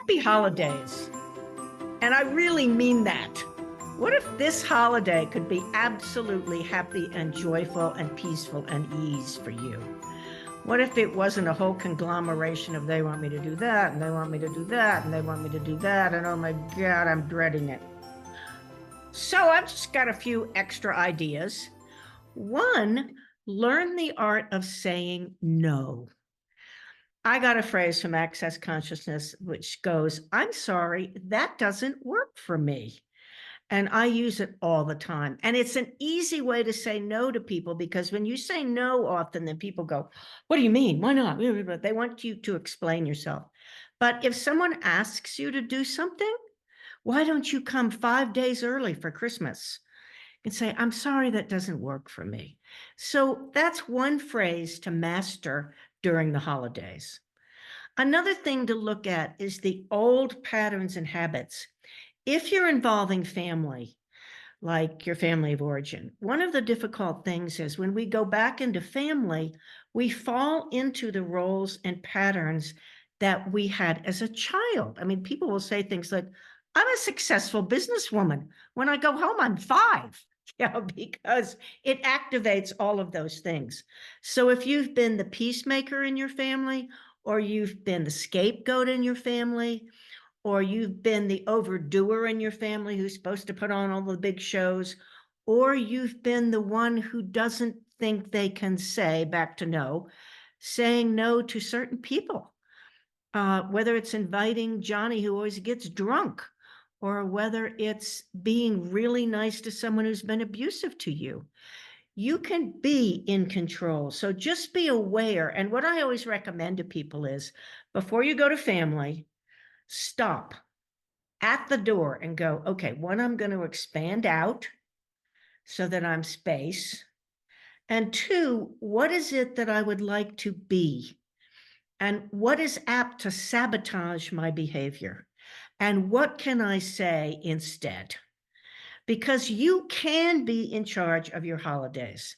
Happy holidays. And I really mean that. What if this holiday could be absolutely happy and joyful and peaceful and ease for you? What if it wasn't a whole conglomeration of they want me to do that and they want me to do that and they want me to do that and oh my God, I'm dreading it. So I've just got a few extra ideas. One, learn the art of saying no. I got a phrase from Access Consciousness which goes, I'm sorry, that doesn't work for me. And I use it all the time. And it's an easy way to say no to people because when you say no often, then people go, what do you mean? Why not? They want you to explain yourself. But if someone asks you to do something, why don't you come 5 days early for Christmas? And say, I'm sorry, that doesn't work for me. So that's one phrase to master during the holidays. Another thing to look at is the old patterns and habits. If you're involving family, like your family of origin, one of the difficult things is when we go back into family, we fall into the roles and patterns that we had as a child. I mean, people will say things like, I'm a successful businesswoman. When I go home, I'm five. Because it activates all of those things. So if you've been the peacemaker in your family, or you've been the scapegoat in your family, or you've been the overdoer in your family who's supposed to put on all the big shows, or you've been the one who doesn't think they can say, back to no, saying no to certain people, whether it's inviting Johnny who always gets drunk, or whether it's being really nice to someone who's been abusive to you. You can be in control. So just be aware. And what I always recommend to people is before you go to family, stop at the door and go, okay, one, I'm going to expand out so that I'm space. And two, what is it that I would like to be? And what is apt to sabotage my behavior? And what can I say instead? Because you can be in charge of your holidays.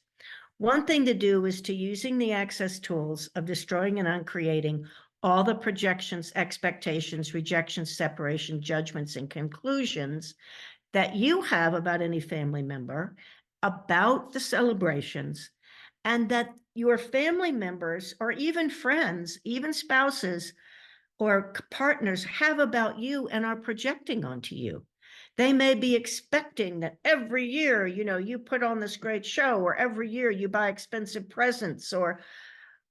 One thing to do is to using the access tools of destroying and uncreating all the projections, expectations, rejections, separation, judgments, and conclusions that you have about any family member, about the celebrations, and that your family members or even friends, even spouses or partners have about you and are projecting onto you. They may be expecting that every year, you put on this great show, or every year you buy expensive presents, or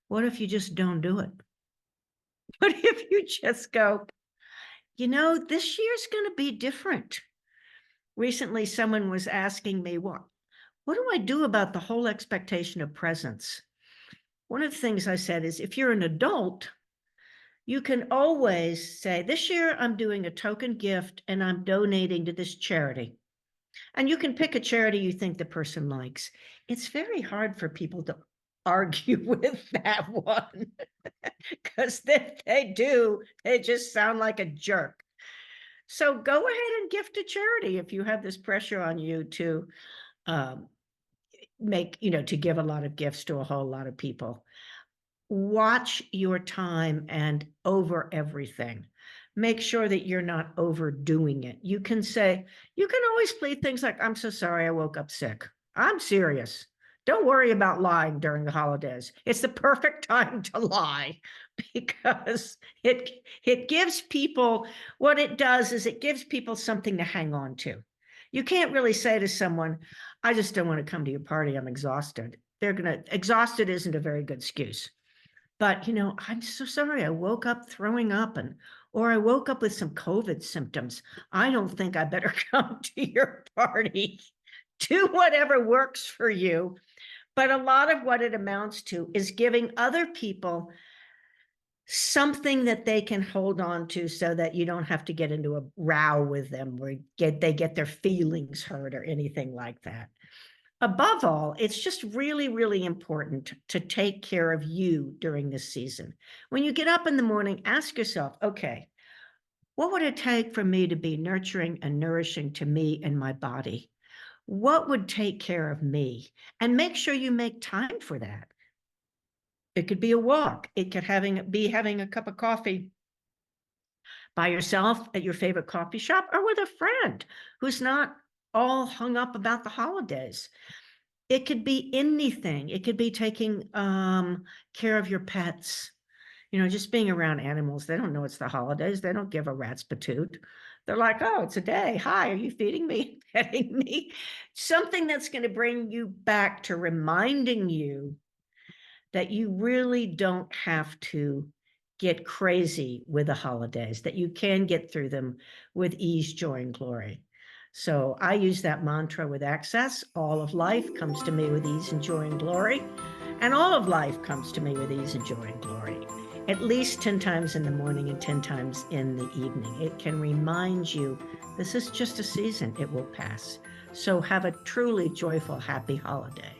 what if you just don't do it? What if you just go, this year's going to be different? Recently, someone was asking me, what do I do about the whole expectation of presents? One of the things I said is, if you're an adult, you can always say, this year I'm doing a token gift and I'm donating to this charity. And you can pick a charity you think the person likes. It's very hard for people to argue with that one because if they do, they just sound like a jerk. So go ahead and gift a charity if you have this pressure on you to to give a lot of gifts to a whole lot of people. Watch your time and over everything. Make sure that you're not overdoing it. You can always plead things like, I'm so sorry I woke up sick. I'm serious. Don't worry about lying during the holidays. It's the perfect time to lie because it gives people, what it does is it gives people something to hang on to. You can't really say to someone, I just don't want to come to your party. I'm exhausted. Exhausted isn't a very good excuse. But, I'm so sorry. I woke up throwing up or I woke up with some COVID symptoms. I don't think I better come to your party. Do whatever works for you. But a lot of what it amounts to is giving other people something that they can hold on to so that you don't have to get into a row with them or they get their feelings hurt or anything like that. Above all, it's just really, really important to take care of you during this season. When you get up in the morning, ask yourself, okay, what would it take for me to be nurturing and nourishing to me and my body? What would take care of me? And make sure you make time for that. It could be a walk. It could be having a cup of coffee by yourself at your favorite coffee shop, or with a friend who's not all hung up about the holidays. It could be anything. It could be taking care of your pets, just being around animals. They don't know it's the holidays. They don't give a rat's patoot. They're like, oh, it's a day. Hi, are you feeding me, petting me? Something that's going to bring you back to reminding you that you really don't have to get crazy with the holidays, that you can get through them with ease, joy, and glory. So I use that mantra with Access. All of life comes to me with ease and joy and glory. And all of life comes to me with ease and joy and glory. At least 10 times in the morning and 10 times in the evening. It can remind you this is just a season, it will pass. So have a truly joyful, happy holiday.